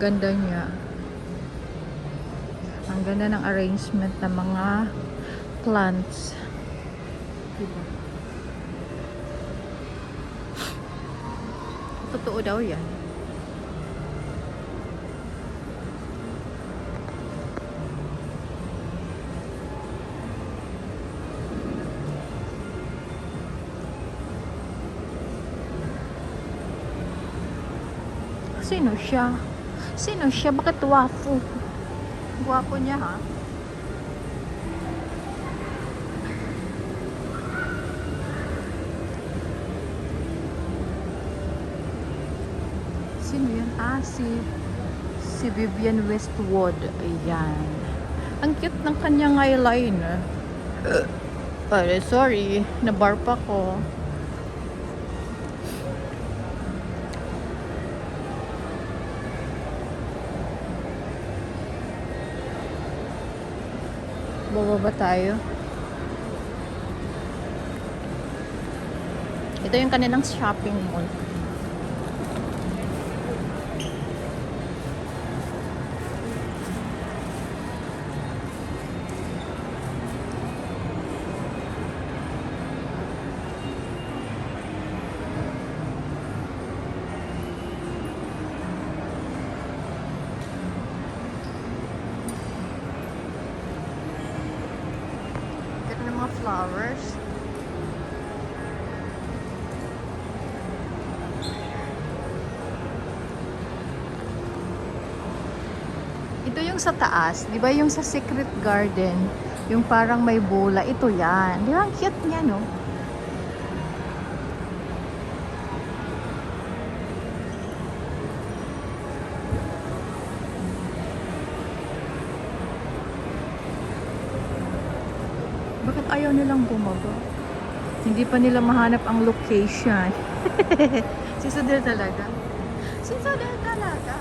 Ganda niya. Ang ganda ng arrangement ng mga plants. Diba? Totoo daw yan. Sino siya? Sino siya? Bakit wapo? Gwapo niya, ha? Sino yan? Si Vivienne Westwood. Ayan. Ang cute ng kanyang eyeliner. Sorry. Nabar pa ko. Bababa tayo. Ito yung kanilang shopping mall. Ito ng mga flowers. Ito yung sa taas, 'di ba yung sa Secret Garden, yung parang may bola, ito 'yan. 'Di ba ang cute niya, no? Bakit ayaw nilang bumaba? Hindi pa nila mahanap ang location. Si Sudel talaga. Si Sudel talaga.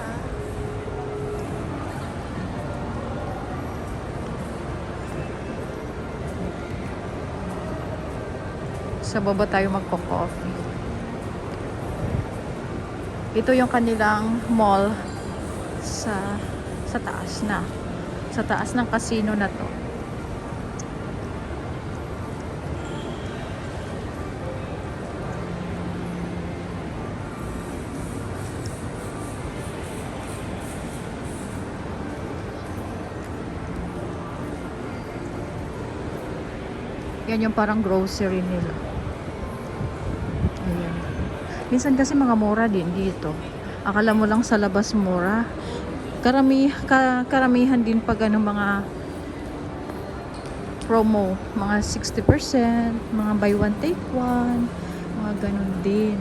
Sa baba tayo magko-coffee. Ito yung kanilang mall sa taas na. Sa taas ng casino na to. Yan yung parang grocery nila. Ayan. Minsan kasi mga mura din dito. Akala mo lang sa labas mura. Karamihan din pag ano, mga promo. Mga 60%, mga buy one take one, mga ganun din.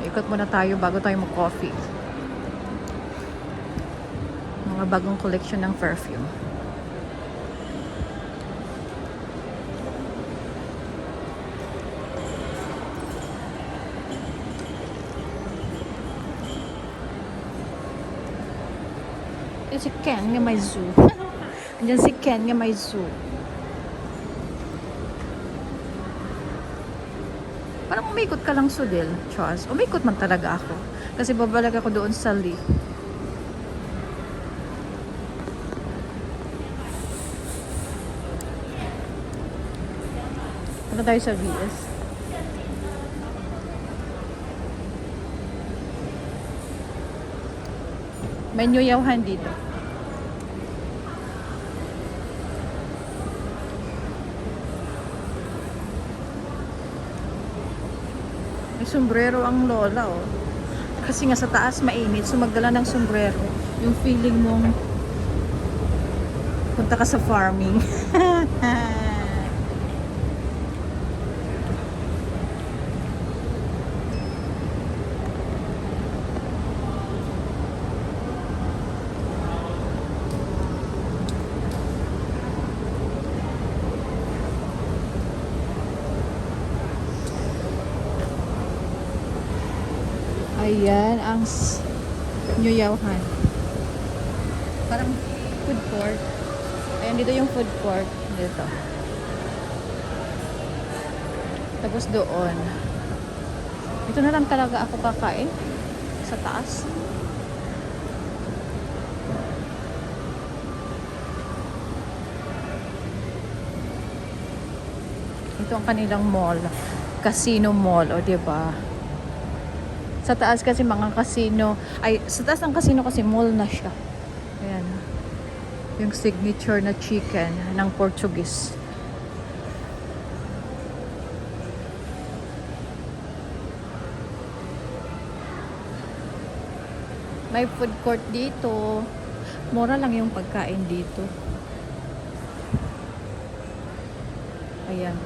Ikot muna tayo bago tayo mag-coffee. Mga bagong collection ng perfume. Yan si Ken nga may zoo. Andyan si Ken nga may zoo. Parang umikot ka lang, Sudel. Charles. Umikot man talaga ako. Kasi babalag ako doon sa Lee. Punta tayo sa VS. May nyuyawhan dito. May sombrero ang lola, oh. Kasi nga sa taas mainit, so magdala ng sombrero. Yung feeling mong punta ka sa farming. Ayan ang nyuyawhan. Parang food court. Ayan, dito yung food court. Dito. Tapos doon. Ito na lang talaga ako kakain. Sa taas. Ito ang kanilang mall. Casino Mall, o diba? Sa taas kasi mga casino, ay sa taas ng casino kasi mall na siya. Ayan. Yung signature na chicken ng Portuguese. May food court dito. Mura lang yung pagkain dito. Ayan.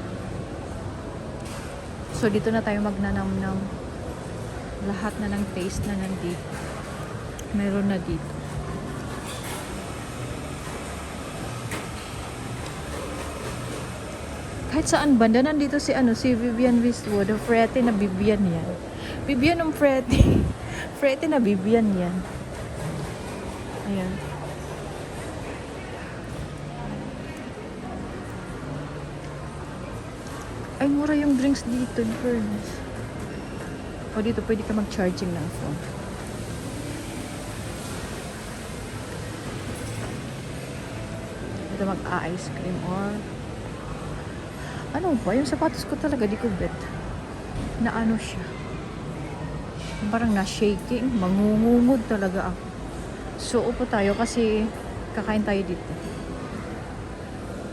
So dito na tayo magnanamnam. Lahat na ng taste na nandito. Meron na dito. Kahit saan banda nandito si si Vivian Westwood, o Frete na Vivian yan. Vivian ng Frete. Frete na Vivian yan. Ayan. Ay, mura yung drinks dito, in fairness. O dito, pwede ka mag-charging ng phone. Dito mag-ice cream or... Ano ba? Yung sapatos ko talaga, di ko bet. Na ano siya. Parang na-shaking. Mangungungod talaga ako. So, upo tayo kasi kakain tayo dito.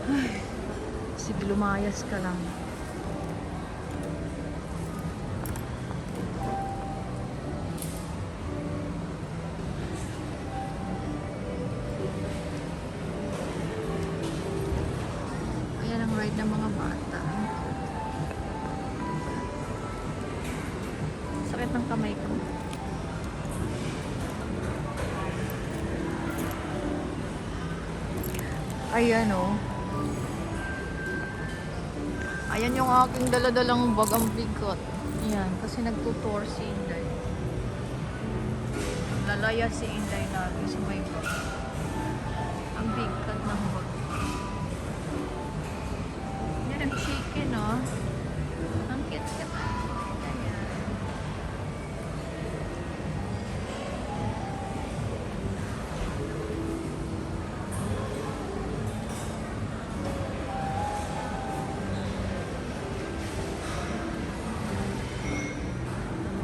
Ay, sige, lumayas ka lang. Ayan ang ride ng mga bata. Sakit ng kamay ko. Ayan o. Ayan yung aking daladalang bag, ang bigot. Ayan, kasi nagtutour si Inday. Lalaya si Inday lagi sa may bag. Ang bigat ng bag. Yan ang chicken, oh. Ang cute-cute.